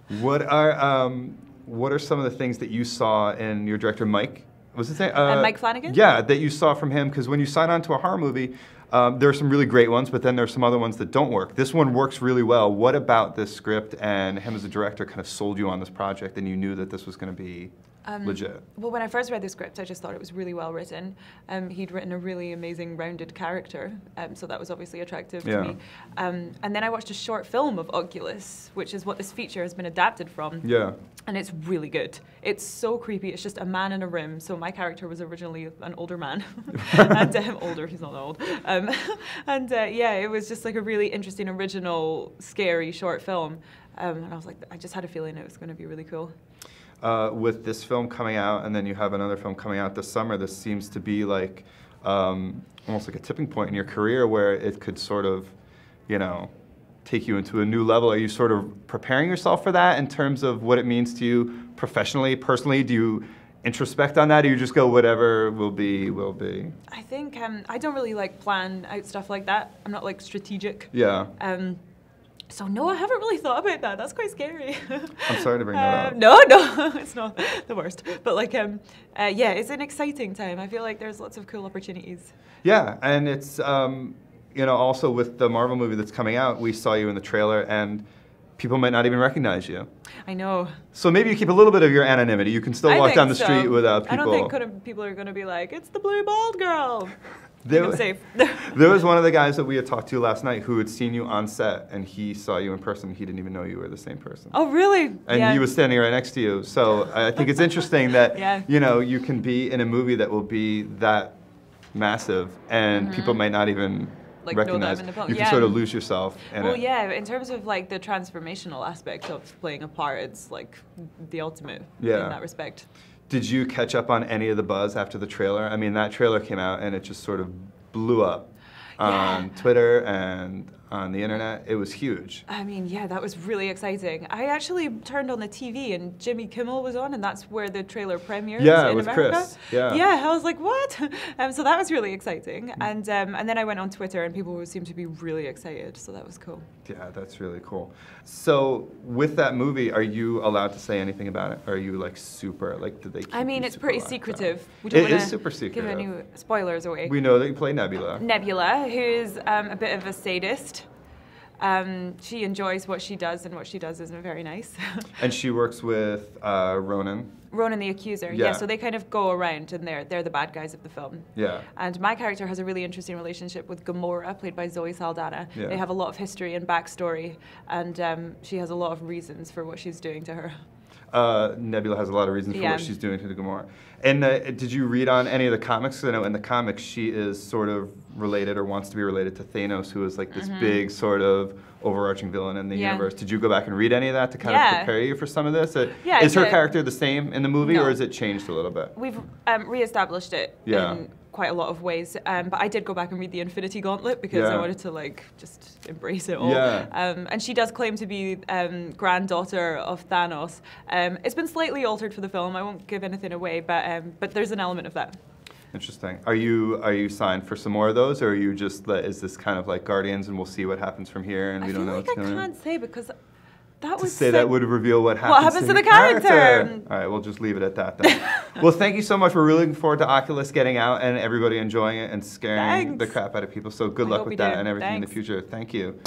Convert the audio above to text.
What are some of the things that you saw in your director Mike? Was his name? Mike Flanagan? Yeah, that you saw from him, because when you sign on to a horror movie, there are some really great ones, but then there are some other ones that don't work. This one works really well. What about this script and him as a director kind of sold you on this project, and you knew that this was going to be legit? Well, when I first read the script, I just thought it was really well written. He'd written a really amazing, rounded character, so that was obviously attractive to me. And then I watched a short film of Oculus, which is what this feature has been adapted from. Yeah. And it's really good. It's so creepy. It's just a man in a room. So my character was originally an older man. And older, he's not old. Yeah, it was just like a really interesting, original, scary short film. And I was like, I just had a feeling it was going to be really cool. With this film coming out, and then you have another film coming out this summer, this seems to be like almost like a tipping point in your career where it could sort of, you know, take you into a new level. Are you sort of preparing yourself for that in terms of what it means to you professionally, personally? Do you introspect on that, or you just go, whatever will be, will be? I think I don't really like plan out stuff like that. I'm not like strategic. Yeah. So no, I haven't really thought about that. That's quite scary. I'm sorry to bring that up. No, it's not the worst. But like, yeah, it's an exciting time. I feel like there's lots of cool opportunities. Yeah, and it's, you know, also with the Marvel movie that's coming out, we saw you in the trailer, and people might not even recognize you. I know. So maybe you keep a little bit of your anonymity. You can still walk down the street without people. I don't think people are going to be like, it's the blue bald girl. There, safe. There was one of the guys that we had talked to last night who had seen you on set, and he saw you in person. He didn't even know you were the same person. Oh, really? And he was standing right next to you. So I think it's interesting that you know, you can be in a movie that will be that massive, and people might not even like recognize. You can sort of lose yourself in it. Yeah, in terms of like the transformational aspect of playing a part, it's like the ultimate in that respect. Did you catch up on any of the buzz after the trailer? I mean, that trailer came out and it just sort of blew up on Twitter and on the internet. It was huge. I mean, yeah, that was really exciting. I actually turned on the TV and Jimmy Kimmel was on, and that's where the trailer premiered in with America. Chris. Yeah, I was like, what? So that was really exciting. And then I went on Twitter and people seemed to be really excited, so that was cool. Yeah, that's really cool. So with that movie, are you allowed to say anything about it? Or are you like super, like, did they keep I mean, it's pretty secretive. We don't want to give any spoilers away. We know that you play Nebula. Nebula, who's a bit of a sadist. She enjoys what she does, and what she does isn't very nice. And she works with Ronan. Ronan the Accuser, yeah. So they kind of go around, and they're the bad guys of the film. Yeah. And my character has a really interesting relationship with Gamora, played by Zoe Saldana. Yeah. They have a lot of history and backstory, and she has a lot of reasons for what she's doing to her. Nebula has a lot of reasons for what she's doing to the Gamora. And did you read on any of the comics? Because I know in the comics she is sort of related, or wants to be related to Thanos, who is like this big sort of overarching villain in the universe. Did you go back and read any of that to kind of prepare you for some of this? Is her character the same in the movie, or has it changed a little bit? We've re-established it in quite a lot of ways, but I did go back and read the Infinity Gauntlet because I wanted to like just embrace it all. And she does claim to be granddaughter of Thanos. It's been slightly altered for the film. I won't give anything away, but there's an element of that. Interesting. Are you signed for some more of those, or are you just is this kind of like Guardians and we'll see what happens from here, and we don't know what's going on? I can't say because that would that would reveal what happens to the character. All right, we'll just leave it at that then. Well, thank you so much. We're really looking forward to Oculus getting out and everybody enjoying it and scaring the crap out of people. So good luck with that and everything in the future. Thank you.